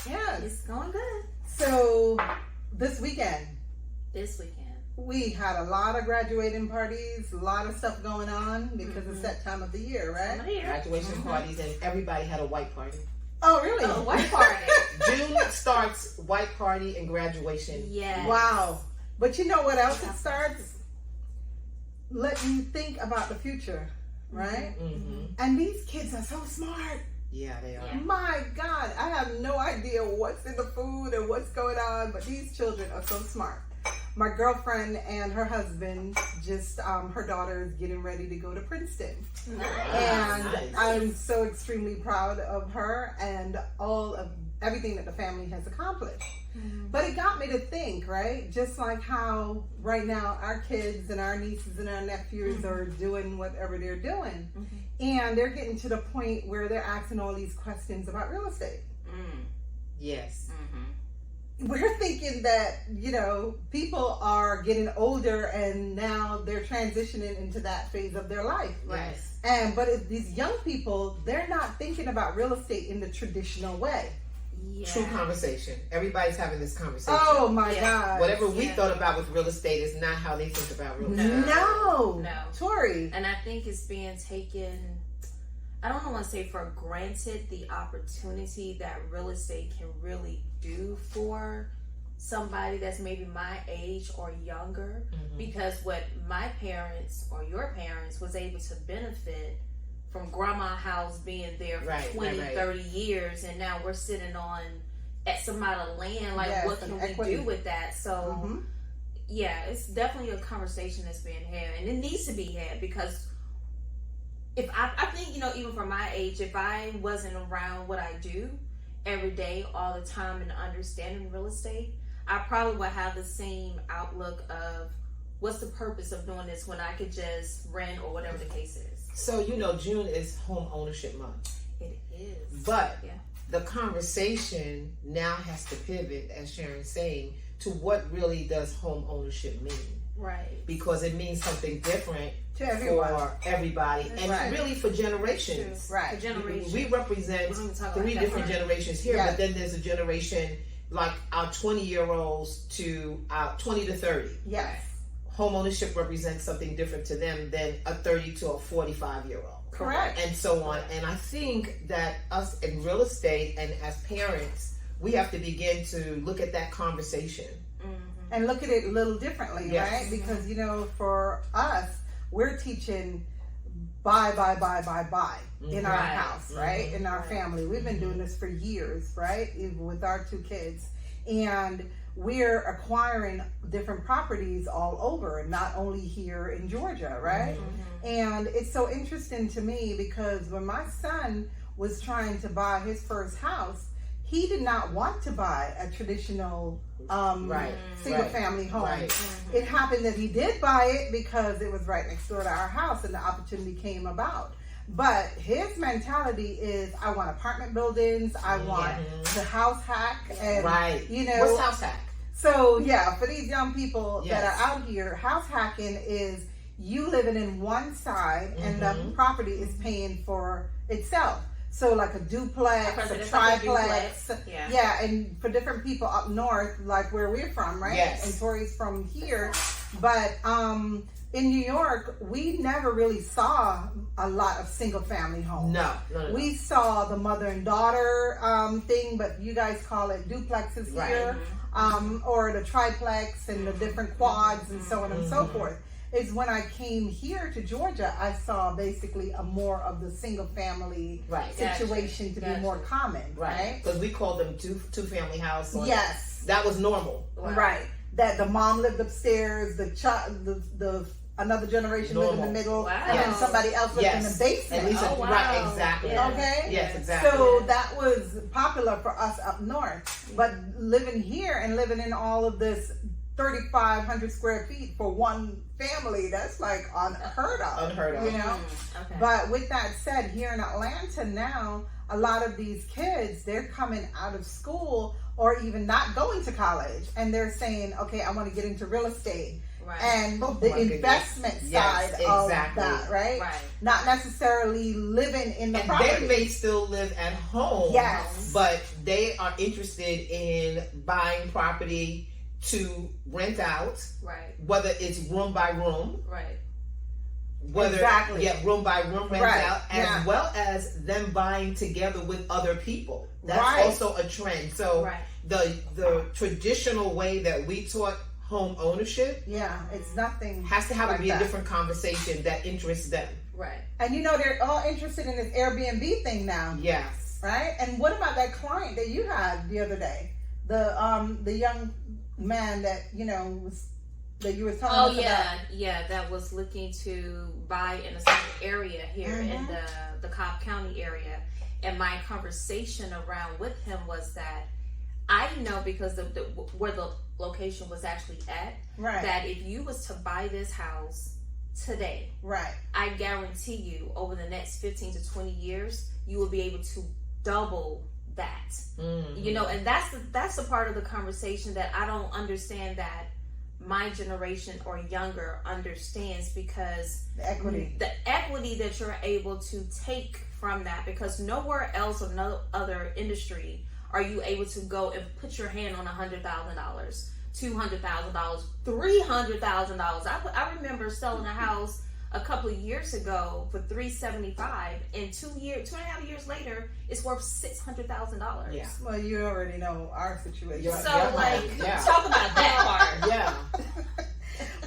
Yes. It's going good. So this weekend, we had a lot of graduating parties, a lot of stuff going on because it's that time of the year, right? Graduation parties, and everybody had a white party. Oh, really? Oh, white party. June starts white party and graduation. Yes. Wow. But you know what else it starts? Let you think about the future, right? Mm-hmm. And these kids are so smart. Yeah, they are. Yeah. My God, I have no idea what's in the food and what's going on, but these children are so smart. My girlfriend and her husband just, her daughter is getting ready to go to Princeton. Nice. And Nice. I'm so extremely proud of her and all of everything that the family has accomplished. Mm-hmm. But it got me to think, right? Just like how right now our kids and our nieces and our nephews are doing whatever they're doing. Mm-hmm. And they're getting to the point where they're asking all these questions about real estate. Yes. We're thinking that, you know, people are getting older and now they're transitioning into that phase of their life. Yes. But if these young people, they're not thinking about real estate in the traditional way. Yeah. True conversation. Everybody's having this conversation. Oh my Yeah. God. Whatever we thought about with real estate is not how they think about real estate. No. Tori. And I think it's being taken, I don't want to say for granted, the opportunity that real estate can really do for somebody that's maybe my age or younger. Because what my parents or your parents was able to benefit from grandma's house being there for 20, 30 years, and now we're sitting on X amount of land. Like, Yes, what can and we equity. do with that? So, yeah, it's definitely a conversation that's being had, and it needs to be had, because if I think, you know, even for my age, if I wasn't around what I do every day, all the time, and understanding real estate, I probably would have the same outlook of what's the purpose of doing this when I could just rent or whatever the case is. So, you know, June is home ownership month. It is. But yeah. the conversation now has to pivot, as Sharon's saying, to what really does home ownership mean. Right. Because it means something different To everyone. for everybody, and Right. really for generations. Right. For generations. We represent We're gonna talk 3 about that different more. generations here, Yes. but then there's a generation like our 20-year-olds to our 20 to 30. Yes. Home ownership represents something different to them than a 30 to a 45-year-old. Correct. And so on. And I think that us in real estate and as parents, we have to begin to look at that conversation. And look at it a little differently, Yes. right? Because, you know, for us, we're teaching buy in our Right. house, right? In our family. We've been doing this for years, right? Even with our 2 kids. And we're acquiring different properties all over, not only here in Georgia, right? And it's so interesting to me because when my son was trying to buy his first house, he did not want to buy a traditional single family home. Right. It happened that he did buy it because it was right next door to our house and the opportunity came about. But his mentality is, I want apartment buildings, I want the house hack, and you know, What's house hack? so yeah, for these young people Yes. that are out here, house hacking is you living in one side and the property is paying for itself. So like a duplex, a It's triplex, like a duplex. yeah, and for different people up north, like where we're from, right? Yes. And Tori's from here, but in New York, we never really saw a lot of single family homes. No. We saw the mother and daughter thing, but you guys call it duplexes here, or the triplex and the different quads and so on and so forth. Is when I came here to Georgia, I saw basically a more of the single family situation to be more common, right? Because we called them two family house. Yes, that was normal. right. That the mom lived upstairs, the another generation lived in the middle, and then somebody else lived in the basement. At least right, exactly. Yeah. Okay. Yes, exactly. So that was popular for us up north, but living here and living in all of this 3,500 square feet for one family, that's like unheard of. Unheard of. You know? Okay. But with that said, here in Atlanta now, a lot of these kids, they're coming out of school or even not going to college, and they're saying, okay, I want to get into real estate. Right. And Oh, the my goodness. investment Yes, side of exactly. that, right? Right. Not necessarily living in the And property. they may still live at home, Yes. but they are interested in buying property to rent out, Right. whether it's room by room, Right. whether Exactly. room by room rent Right, out, as yeah. well as them buying together with other people. That's Right. also a trend. So Right. the traditional way that we taught home ownership Yeah, it's nothing. has to have like to be a that. different conversation that interests them. Right. And they're all interested in this Airbnb thing now, Yes. right? And what about that client that you had the other day? The young man that was that you were telling Oh us about. yeah, that was looking to buy in a certain area here in Mhm. the Cobb County area, and my conversation around with him was that I know because of where the location was actually at, Right. that if you was to buy this house today, Right. I guarantee you over the next 15 to 20 years, you will be able to double that. Mhm. And that's the part of the conversation that I don't understand that my generation or younger understands, because The equity. the equity that you're able to take from that, because nowhere else or no other industry are you able to go and put your hand on $100,000, $200,000, $300,000. I remember selling a house a couple of years ago for $375, and 2.5 years later, it's worth $600,000. Yeah. Well, you already know our situation. Yeah. So, Yeah. talk about that part. Yeah.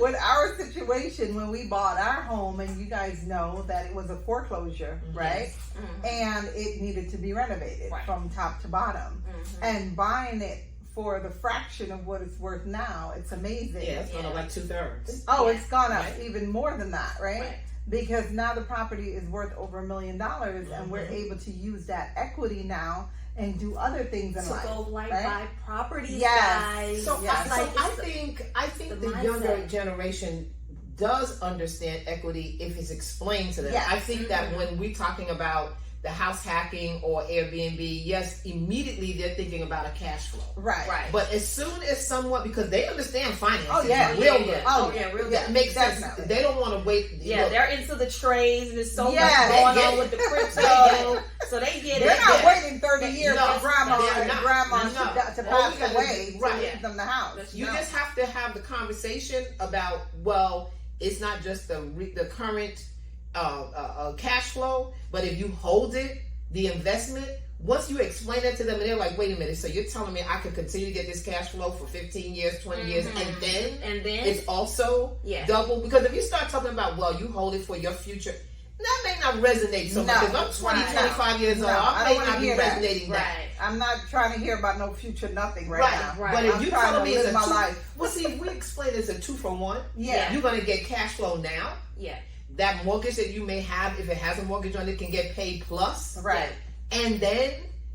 With our situation, when we bought our home, and you guys know that it was a foreclosure, right? Mhm. And it needed to be renovated Right. from top to bottom. Mhm. And buying it for the fraction of what it's worth now, it's amazing. Yeah, it's gonna Yeah. like 2/3. Oh, Yeah. it's gone up Right. even more than that, right? Right. Because now the property is worth over $1 million, and we're Mhm. able to use that equity now and do other things in To life. go like right? buy properties, Yes. guys. So, Yes. I it's the- think the the younger mindset. generation does understand equity if it's explained to them. Yes. I think that Mhm. when we're talking about the house hacking or Airbnb, yes, immediately they're thinking about a cash flow. Right. Right. But as soon as somewhat, because they understand finances, Oh, yeah. real Yeah, good. Oh, yeah, real yeah. good. Makes sense. Definitely. They don't want to wait. Yeah, look, they're into the trades, and there's so Yeah, much they going get on it. with the They crypto, get so they get They're it. not Yeah. waiting 30 years No, for grandma they are and not. grandma No. to All pass we gotta away do- to right. leave them the house. You No. just have to have the conversation about, well, it's not just the current cash flow, but if you hold it, the investment, once you explain that to them and they're like, wait a minute, so you're telling me I could continue to get this cash flow for 15 years, 20 years, Mhm. and then it's it's also yeah. double? Because if you start talking about, well, you hold it for your future, that may not resonate so much. No, If I'm 20, right. 25 years old, No, I I don't may wanna not be hear that. resonating that. Right. I'm not trying to hear about no future nothing right, Right, now. Right. But if I'm you trying telling to me it's live a my two, life. well, see, if we explain it's a 2-for-1, Yeah. you're going to get cash flow now. Yeah. That mortgage that you may have, if it has a mortgage on it, can get paid plus. Right. And then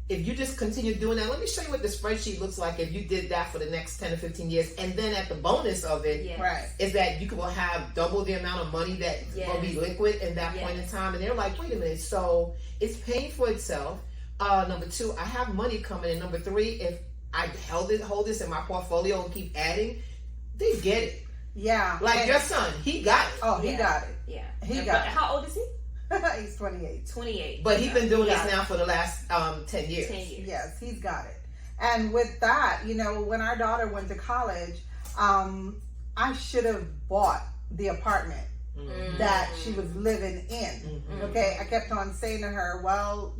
if you just continue doing that, let me show you what the spreadsheet looks like if you did that for the next 10 or 15 years. And then at the bonus of it is Yeah. Right. that you will have double the amount of money that will be Yes. liquid in that point in Yes. time. And they're like, wait a minute, so it's paying for itself. Number two, I have money coming in. Number three, if I hold this in my portfolio and keep adding, they get it. Yeah. Like And- your son, he got it. Oh, he Yeah. got it. Yeah. He And got but it. how old is he? He's 28. 28. But he's been doing Yeah. this now for the last 10 years. 10 years. Yes, he's got it. And with that, when our daughter went to college, I should have bought the apartment Mhm. that she was living in. Mhm. Okay, I kept on saying to her, well,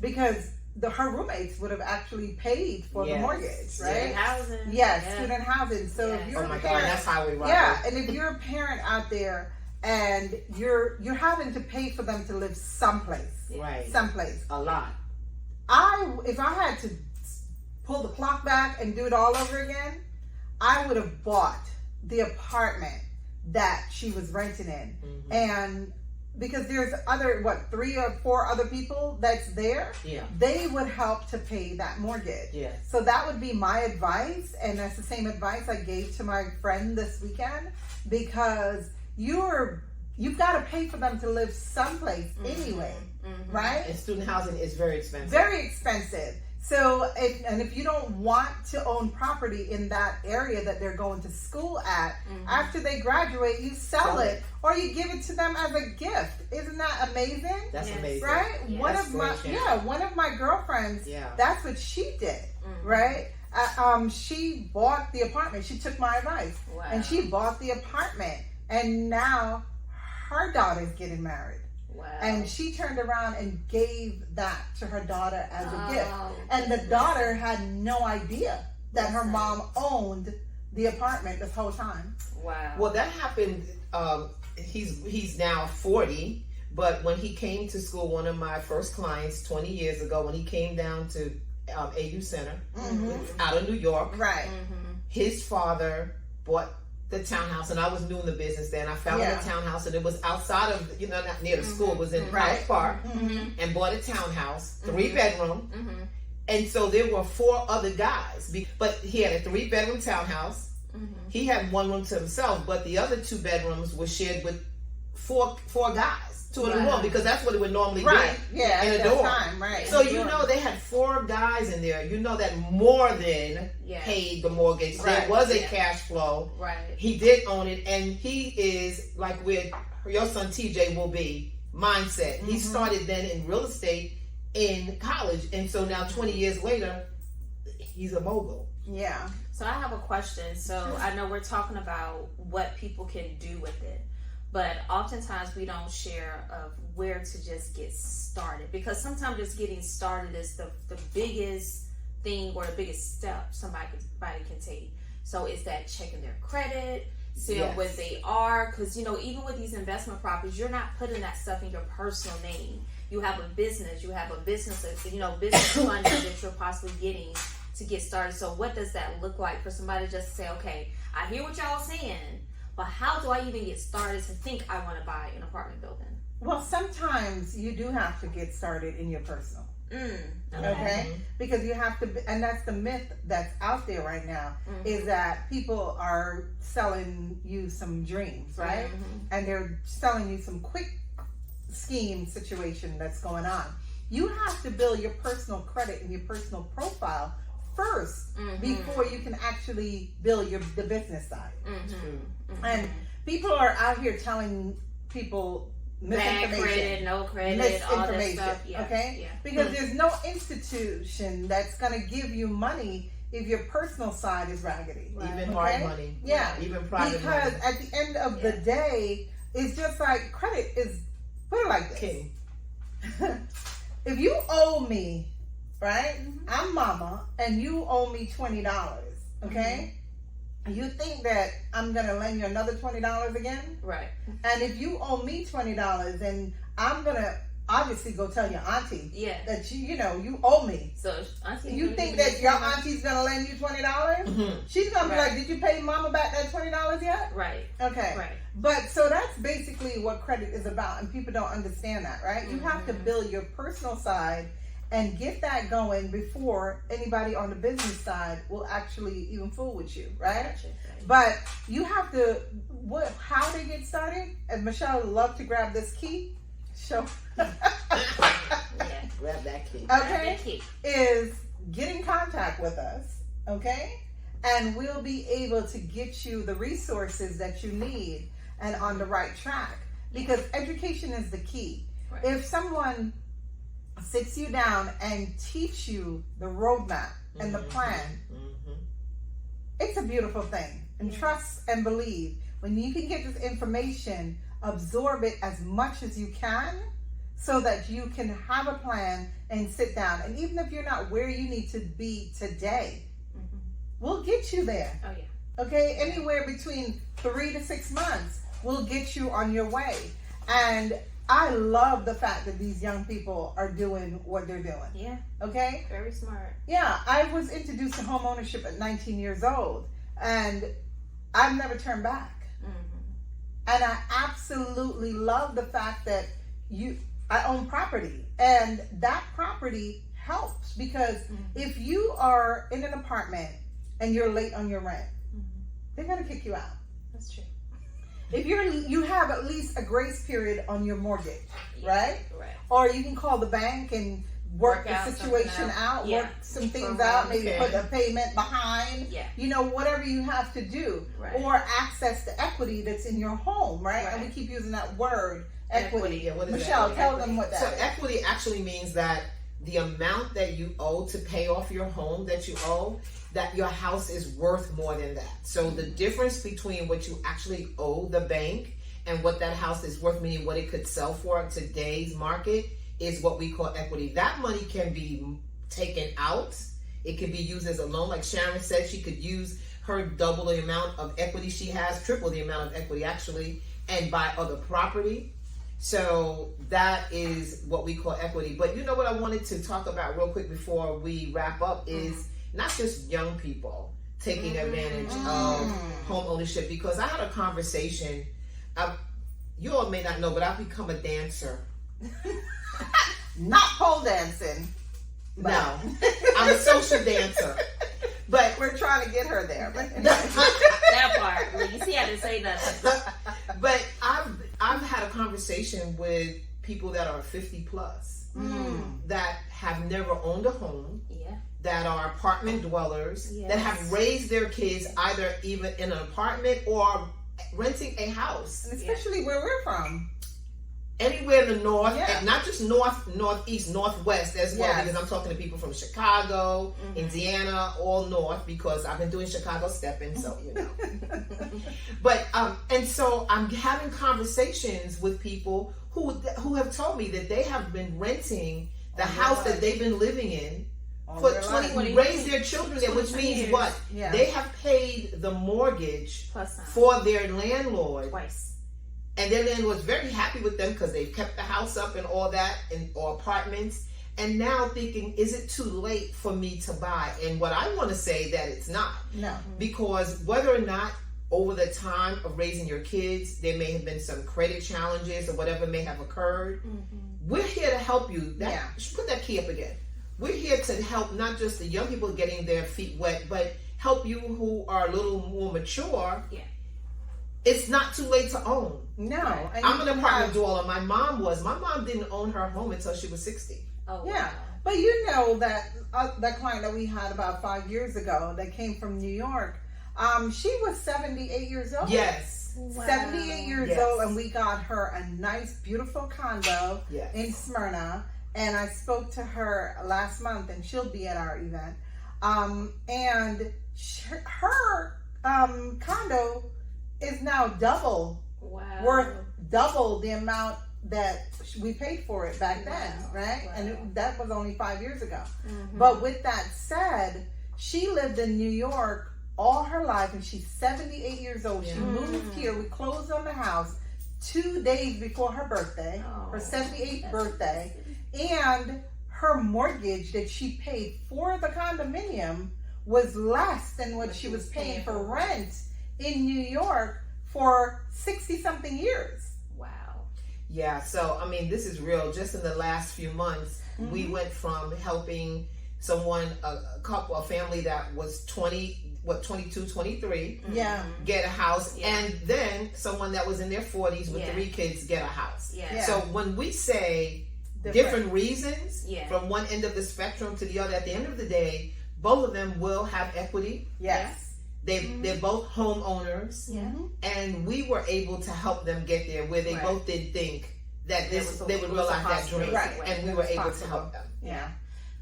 because her roommates would have actually paid for the Yes. mortgage, Yeah. right? Housing. Yes, Yeah. student housing. So Yes. if you're Oh my a God, parent, that's how we rock. yeah, and if you're a parent out there and you're having to pay for them to live someplace, Right. someplace. A lot. If I had to pull the clock back and do it all over again, I would have bought the apartment that she was renting in. Mhm. And because there's 3 or 4 other people that's there, Yeah. they would help to pay that mortgage. Yes. So that would be my advice, and that's the same advice I gave to my friend this weekend, because you're you've got to pay for them to live someplace anyway, right? And student housing is very expensive. Very expensive. So, if you don't want to own property in that area that they're going to school at, after they graduate, you sell it or you give it to them as a gift. Isn't that amazing? That's amazing. Right? Yes. One of my girlfriends, that's what she did, right? She bought the apartment. She took my advice, and she bought the apartment, and now her daughter's getting married. Wow. And she turned around and gave that to her daughter as a gift. And the daughter had no idea that her mom owned the apartment this whole time. Wow. Well, that happened. He's now 40, but when he came to school, one of my first clients 20 years ago, when he came down to AU Center out of New York, right? His father bought the townhouse, and I was new in the business then. I found a townhouse, and it was outside of, not near the school. It was in College Park, and bought a townhouse, 3-bedroom. And so there were 4 other guys, but he had a 3-bedroom townhouse. He had 1 room to himself, but the other 2 bedrooms were shared with four guys, 2 in a room, because that's what it would normally be in a dorm. Right. So they had 4 guys in there. That more than paid the mortgage. There was a cash flow. Right. He did own it, and he is like where your son TJ will be. Mindset. He started then in real estate in college, and so now 20 years later, he's a mogul. Yeah. So I have a question. So I know we're talking about what people can do with it, but oftentimes we don't share of where to just get started, because sometimes just getting started is the biggest thing or the biggest step somebody can take. So it's that checking their credit, seeing where they are, because even with these investment properties, you're not putting that stuff in your personal name. You have a business, business funding that you're possibly getting to get started. So what does that look like for somebody just to say, okay, I hear what y'all saying, but how do I even get started to think I want to buy an apartment building? Well, sometimes you do have to get started in your personal. Okay? Because you have to, and that's the myth that's out there right now, is that people are selling you some dreams, right? And they're selling you some quick scheme situation that's going on. You have to build your personal credit and your personal profile first before you can actually build the business side. And people are out here telling people bad credit, no credit, all that stuff. Because there's no institution that's going to give you money if your personal side is raggedy. Even hard money. Even private because money. At the end of the day, it's just like credit is, put it like this. King. If you owe me, right? I'm mama, and you owe me $20, okay? You think that I'm gonna lend you another $20 again? Right. And if you owe me $20, then I'm gonna obviously go tell your auntie that you owe me. So auntie, you think that your auntie's gonna lend you $20? She's gonna be like, did you pay mama back that $20 yet? Right. Okay. Right. But so that's basically what credit is about, and people don't understand that, right? You have to build your personal side and get that going before anybody on the business side will actually even fool with you, right? Gotcha. But you have to, how to get started, and Michele would love to grab this key. Show. Grab that key. Okay. Is get in contact with us, okay? And we'll be able to get you the resources that you need and on the right track. Because education is the key. Right. If someone sits you down and teach you the roadmap and the plan, it's a beautiful thing. And trust and believe. When you can get this information, absorb it as much as you can so that you can have a plan and sit down. And even if you're not where you need to be today, we'll get you there. Oh, yeah. Okay? Anywhere between 3 to 6 months, we'll get you on your way. And I love the fact that these young people are doing what they're doing. Yeah. Okay? Very smart. Yeah. I was introduced to home ownership at 19 years old, and I've never turned back. And I absolutely love the fact that I own property, and that property helps because if you are in an apartment and you're late on your rent, they're going to kick you out. That's true. if you have at least a grace period on your mortgage, right? Right. Or you can call the bank and work the out situation something out, Yeah. work some things out, maybe Okay. put a payment behind, Yeah. whatever you have to do, Right. or access the equity that's in your home, right? And we Right. keep using that word, equity. Yeah, what is Michele, that? tell them what that So is. equity actually means that the amount that you owe to pay off your home that you owe, that your house is worth more than that. So the difference between what you actually owe the bank and what that house is worth, meaning what it could sell for in today's market, is what we call equity. That money can be taken out. It can be used as a loan. Like Sharon said, she could use her double the amount of equity she has, triple the amount of equity actually, and buy other property. So that is what we call equity. But you know what I wanted to talk about real quick before we wrap up is not just young people taking advantage of home ownership, because I had a conversation. You all may not know, but I've become a dancer. Not pole dancing. but No, I'm a social dancer. But we're trying to get her there. But anyway. That part. Well, you see, I didn't say nothing. but I've had a conversation with people that are 50 plus that have never owned a home, Yeah. that are apartment dwellers, Yes. that have raised their kids either even in an apartment or renting a house And especially where we're from. anywhere in the north, Yeah. and not just north, northeast, northwest as well, Yes. because I'm talking to people from Chicago, Indiana, all north, because I've been doing Chicago stepping, so you know. But and so I'm having conversations with people who have told me that they have been renting the All their house life. that they've been living in All for their 20, life. raised their children there, which 20 means years. what? Yeah. They have paid the mortgage Plus sign. for their landlord. Twice. And their landlord's very happy with them because they've kept the house up and all that, or apartments. And now thinking, is it too late for me to buy? And what I want to say that it's not, No. because whether or not over the time of raising your kids, there may have been some credit challenges or whatever may have occurred. We're here to help you. Yeah. Put that key up again. We're here to help not just the young people getting their feet wet, but help you who are a little more mature. Yeah. It's not too late to own. No. And I'm you an can apartment have- dweller. My mom didn't own her home until she was 60. Oh, Yeah. wow. But you know that that client that we had about 5 years ago that came from New York, she was 78 years old. Yes. Wow. 78 years Yes. old, and we got her a nice, beautiful condo Yes. in Smyrna. And I spoke to her last month, and she'll be at our event. And her condo is now Wow. worth double the amount that we paid for it back then, Wow. right? Wow. And that was only 5 years ago. Mhm. But with that said, she lived in New York all her life, and she's 78 years old. She Yeah. moved here. We closed on the house 2 days before her birthday, her Oh, 78th that's birthday, amazing. and her mortgage that she paid for the condominium was less than what she was paying for rent in New York for 60 something years. Wow. Yeah. So, I mean, this is real. Just in the last few months, we went from helping someone, a family that was 22, 23, Yeah. get a house, Yeah. and then someone that was in their 40s with Yeah. 3 kids get a house. Yeah. Yeah. So when we say different reasons Yeah. from one end of the spectrum to the other, at the end of the day, both of them will have equity. Yes. They're both homeowners, Yeah. and we were able to help them get there where they Right. both did think that they would it was realize a that dream, Right. and we It were was able to possible. help them. Yeah.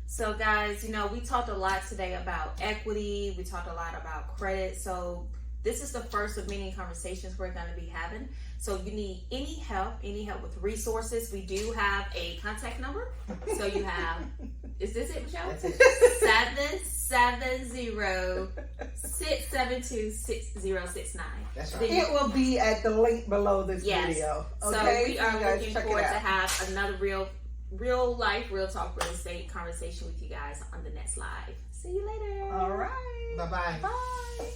So guys, we talked a lot today about equity. We talked a lot about credit. So this is the first of many conversations we're going to be having. So if you need any help with resources, we do have a contact number. So you have, is this it, Michele? That's it. 770-672-6069. That's right. It will be at the link below this Yes. video. So Okay? we you are guys looking check it forward to out. have another real life, real talk, real estate conversation with you guys on the next live. See you later. All right. Bye-bye. Bye.